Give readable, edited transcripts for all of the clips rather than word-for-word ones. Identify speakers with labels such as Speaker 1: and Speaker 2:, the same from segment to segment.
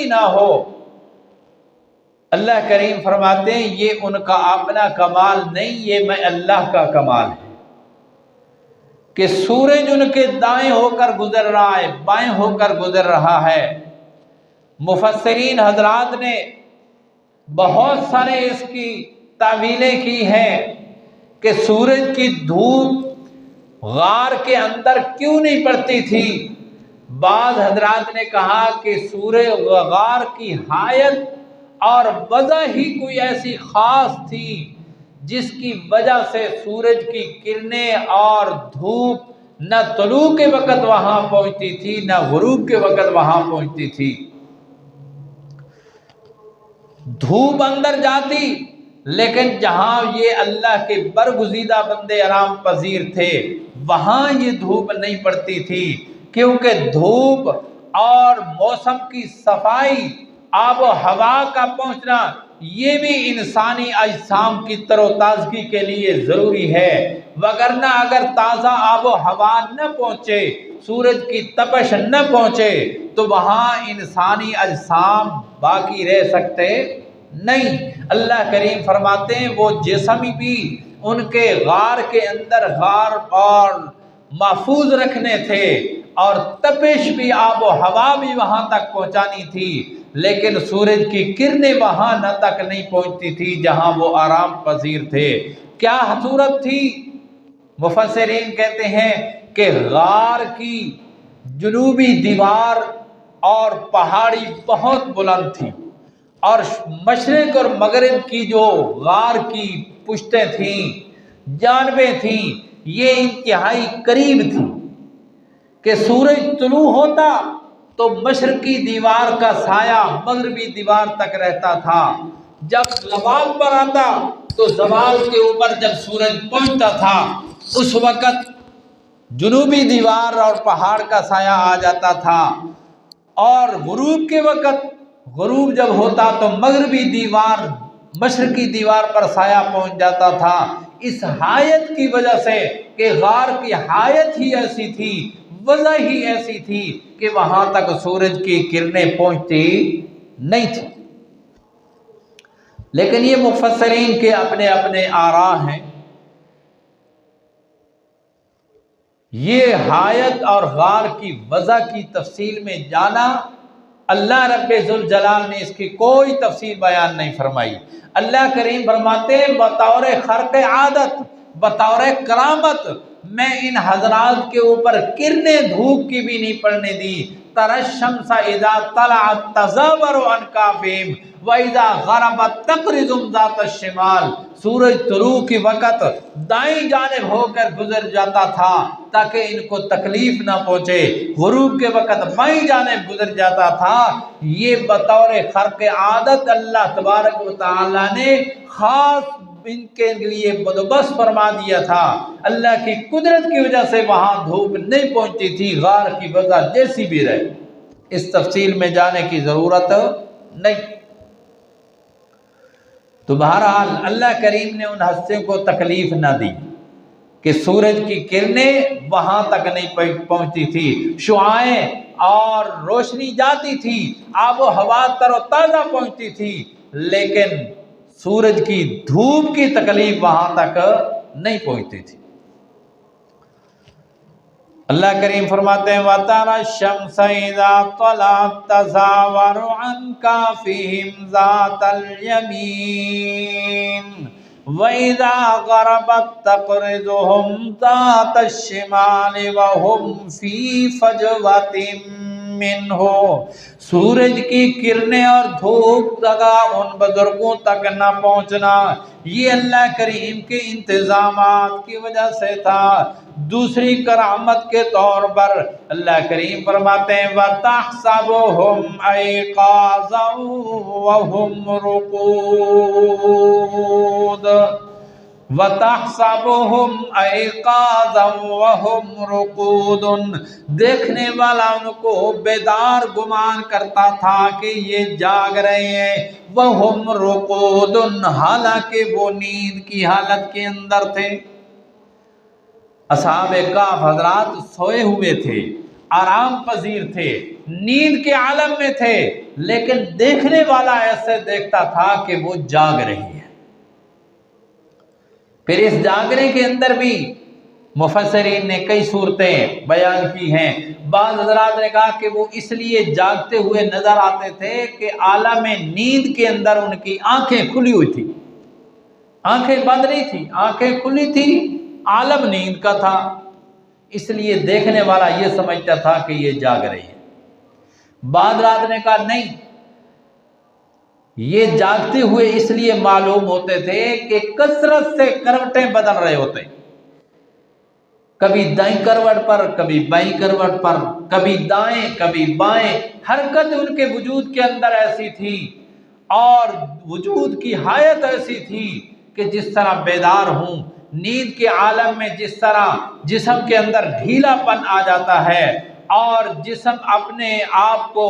Speaker 1: रोशनी ना हो। अल्लाह करीम फरमाते हैं ये उनका अपना कमाल नहीं, ये मैं अल्लाह का कमाल है कि सूरज उनके दाएं होकर गुजर रहा है, बाएं होकर गुजर रहा है। मुफस्सिरीन हजरात ने बहुत सारे इसकी तावीलें की हैं कि सूरज की धूप गार के अंदर क्यों नहीं पड़ती थी। बाज़ हजरात ने कहा कि सूरज गार की हायत और वजह ही कोई ऐसी खास थी जिसकी वजह से सूरज की किरणें और धूप न तुलू के वक़्त वहां पहुंचती थी न गुरूब के वक़्त वहां पहुंचती थी। धूप अंदर जाती, लेकिन जहां ये अल्लाह के बरगुज़ीदा बंदे आराम पजीर थे वहां ये धूप नहीं पड़ती थी, क्योंकि धूप और मौसम की सफाई, आब हवा का पहुंचना ये भी इंसानी अजसाम की तरोताजगी के लिए ज़रूरी है। वगरना अगर ताज़ा आब हवा न पहुँचे, सूरज की तपश न पहुँचे तो वहाँ इंसानी अजसाम बाकी रह सकते नहीं। अल्लाह करीम फरमाते हैं वो जिस्म भी उनके गार के अंदर गार और महफूज रखने थे और तपिश भी आब हवा भी वहाँ तक पहुँचानी थी, लेकिन सूरज की किरणें वहाँ न तक नहीं पहुँचती थी जहाँ वो आराम पजीर थे। क्या सूरत थी? मुफस्सिरीन कहते हैं कि गार की जुनूबी दीवार और पहाड़ी बहुत बुलंद थी और मशरिक और मगरिब की जो गार की पुश्तें थीं, जानबें थीं, ये इंतहाई करीब थी कि सूरज तुलू होता तो मशरकी दीवार का साया मगरबी दीवार तक रहता था। जब ज़वाल पर आता तो ज़वाल के ऊपर जब सूरज पहुंचता था उस वक़्त जुनूबी दीवार और पहाड़ का साया आ जाता था, और गुरूब के वक़्त गुरूब जब होता तो मगरबी दीवार मशरकी दीवार पर साया पहुंच जाता था। इस हायत की वजह से कि गार की हायत ही ऐसी थी, वजह ही ऐसी थी कि वहां तक सूरज की किरणें पहुंचती नहीं थी। लेकिन ये मुफस्सिरीन के अपने अपने आरा हैं। ये हायत और गार की वजह की तफसील में जाना, अल्लाह रब्बे जुल जलाल ने इसकी कोई तफसील बयान नहीं फरमाई। अल्लाह करीम फरमाते हैं बतौर खर्क आदत, बतौर करामत मैं इन हजरात के ऊपर किरणें धूप की भी नहीं पड़ने दी। तरशम्सा इज़ा तलअत तज़ावरु अन काफ़िहिम व इज़ा ग़रबत तक़रिज़ुहुम ज़ात शिमाल। सूरज तुलू के वक़्त दाईं जानिब होकर गुजर जाता था ताकि इनको तकलीफ ना पहुँचे, गुरूब के वक़्त बाईं जानिब गुजर जाता था। ये बतौर खर्क आदत अल्लाह तबारक व तआला ने ख़ास इनके लिए बंदोबस्त फरमा दिया था। अल्लाह की कुदरत की वजह से वहाँ धूप नहीं पहुँचती थी, गार की वजह जैसी भी रहे, इस तफसील में जाने की ज़रूरत नहीं। तो बहरहाल अल्लाह करीम ने उन हस्तियों को तकलीफ ना दी कि सूरज की किरणें वहाँ तक नहीं पहुँचती थी, शुआएं और रोशनी जाती थी, आबो हवा तरोताज़ा पहुँचती थी, लेकिन सूरज की धूप की तकलीफ वहां तक नहीं पहुंचती थी। अल्लाह करीम फरमाते हैं वतरा शम्स इज़ा तलअत तज़ावरु अन काफ़िहिम ज़ातल यमीन व इज़ा ग़रबत तक़रिज़ुहुम ज़ातश शिमाल व हुम फ़ी फ़जवतिन मिन्हु। सूरज की किरणें और धूप लगा उन बुजुर्गों तक न पहुंचना, ये अल्लाह करीम के इंतजामात की वजह से था। दूसरी करामत के तौर पर अल्लाह करीम फरमाते हैं वतहसबुहुम अयक़ाज़न व हुम रुक़ूद वतहसबुहुम अयक़ाज़न व हुम रुक़ूदुन। देखने वाला उनको बेदार गुमान करता था कि ये जाग रहे हैं, व हुम रुक़ूदुन, हालांकि वो नींद की हालत के अंदर थे। असहाबे कहफ हज़रात सोए हुए थे, आराम पजीर थे, नींद के आलम में थे, लेकिन देखने वाला ऐसे देखता था कि वो जाग रही है। फिर इस जागने के अंदर भी मुफस्सिरीन ने कई सूरतें बयान की हैं। बाज़ हज़रात ने कहा कि वो इसलिए जागते हुए नजर आते थे कि आलम नींद के अंदर उनकी आंखें खुली हुई थी, आंखें बंद नहीं थी, आंखें खुली थी, आलम नींद का था, इसलिए देखने वाला ये समझता था कि ये जाग रही है। बाज़ हज़रात ने कहा नहीं, ये जागते हुए इसलिए मालूम होते थे कि कसरत से करवटें बदल रहे होते, कभी दाईं करवट पर, कभी बाईं करवट पर, कभी दाएं कभी बाएं, हरकत उनके वजूद के अंदर ऐसी थी और वजूद की हायत ऐसी थी कि जिस तरह बेदार हूं, नींद के आलम में जिस तरह जिस्म के अंदर ढीलापन आ जाता है और जिस्म अपने आप को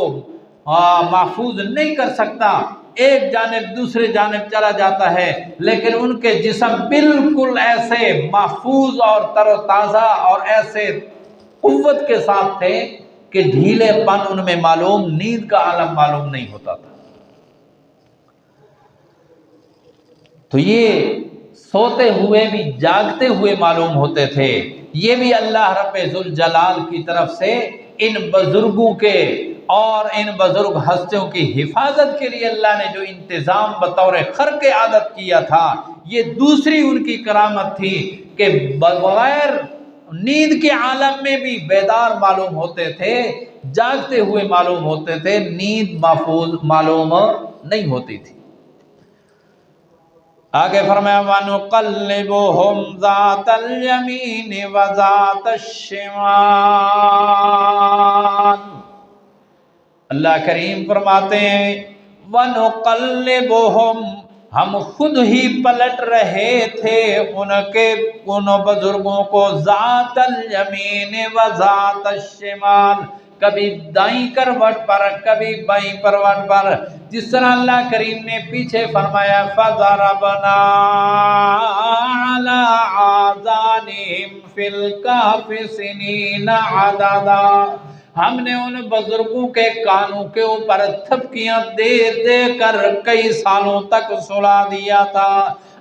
Speaker 1: महफूज नहीं कर सकता, एक जानिब दूसरे जानिब चला जाता है, लेकिन उनके जिस्म बिल्कुल ऐसे महफूज और तरोताज़ा और ऐसे कुव्वत के साथ थे कि ढीलेपन उनमें मालूम, नींद का आलम मालूम नहीं होता था। तो ये सोते हुए भी जागते हुए मालूम होते थे। ये भी अल्लाह रब्बे जुल जलाल की तरफ से इन बुजुर्गों के और इन बुजुर्ग हस्तियों की हिफाजत के लिए अल्लाह ने जो इंतज़ाम बतौर खर्क आदत किया था, ये दूसरी उनकी करामत थी कि बगैर नींद के आलम में भी बेदार मालूम होते थे, जागते हुए मालूम होते थे, नींद महफूज मालूम नहीं होती थी। आगे फरमाया वनुक़ल्लिबुहुम ज़ातल यमीन व ज़ातश शिमाल। अल्लाह करीम फरमाते हैं वनुक़ल्लिबुहुम, हम खुद ही पलट रहे थे उन बुजुर्गों को, ज़ातल यमीन व ज़ातश शिमाल, कभी दाईं करवट पर कभी बाईं करवट पर। जिस तरह अल्लाह करीम ने पीछे फरमाया फ़ज़रबना अला आज़ानिहिम फ़िल कहफ़ि सिनीना अददा, हमने उन बुजुर्गों के कानों के ऊपर थपकियां दे दे कर कई सालों तक सुला दिया था।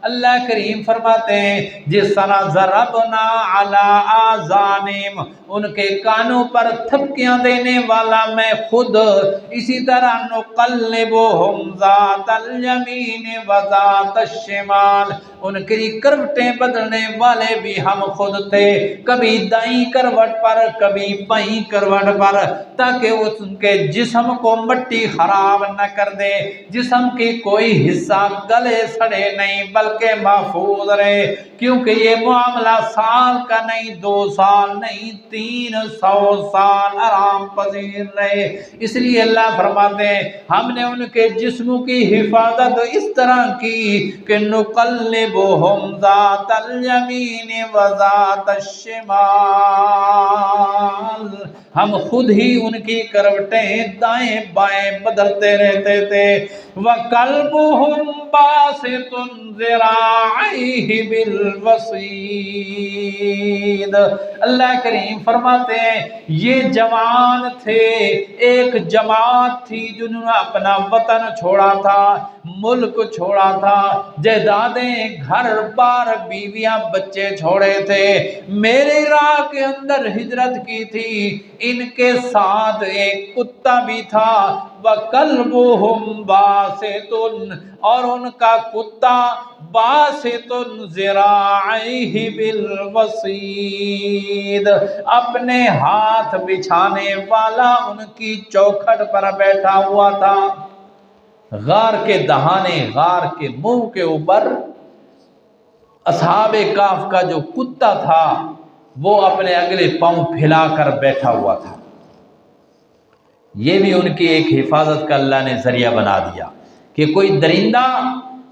Speaker 1: अल्लाह करीम फरमाते हैं जिस तरह ज़रबना अला आज़ानिम, उनके कानों पर थपकियां देने वाला मैं खुद, इसी तरह नुक़ल्लिबुहुम ज़ातल यमीन व ज़ातश शिमाल, उनकी करवटें बदलने वाले भी हम खुद थे, कभी दाईं करवट पर कभी बाईं करवट पर, ताकि उनके जिस्म को मिट्टी खराब न कर दे, जिस्म की कोई हिस्सा गले सड़े नहीं बल्कि महफूज रहे। क्योंकि ये मामला साल का नहीं, 2 साल नहीं, 300 साल आराम पजीर रहे। इसलिए अल्लाह फरमाते हैं हमने उनके जिस्मों की हिफाजत इस तरह की कि नुक़ल्लिबुहुम ज़ातल यमीन व ज़ातश शिमाल, हम खुद ही उनकी करवटें दाएं बाएं बदलते रहते थे। व कल्बुहुम बासितुन ज़िराइहि बिल वसीद, अल्लाह करीम फरमाते हैं ये जवान थे, एक जमात थी जिन्होंने अपना वतन छोड़ा था, मुल्क छोड़ा था, जायदादें, घर बार, बीवियां, बच्चे छोड़े थे, मेरे राह के अंदर हिजरत की थी, इनके साथ एक कुत्ता भी था। व कल्बुहुम बासितुन, और उनका कुत्ता बासितुन ज़िराइहि बिल वसीद, अपने हाथ बिछाने वाला उनकी चौखट पर बैठा हुआ था। गार के दहाने, गार के मुंह के ऊपर असहाबे काफ का जो कुत्ता था वो अपने अगले पांव फैलाकर बैठा हुआ था। ये भी उनकी एक हिफाजत का अल्लाह ने जरिया बना दिया कि कोई दरिंदा,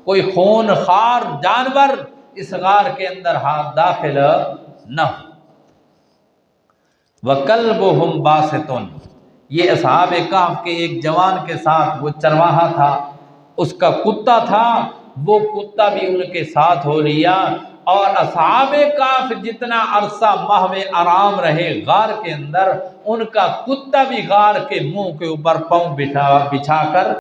Speaker 1: कोई खूनखार जानवर इस गार के अंदर हाथ दाखिल न हो। वकल्बुहुम बासितुन, ये असहाबे कहफ के एक जवान के साथ वो चरवाहा था, उसका कुत्ता था, वो कुत्ता भी उनके साथ हो लिया और असहाबे काफ जितना अरसा महवे आराम रहे गार के अंदर, उनका कुत्ता भी गार के मुंह के ऊपर पाँव बिछाकर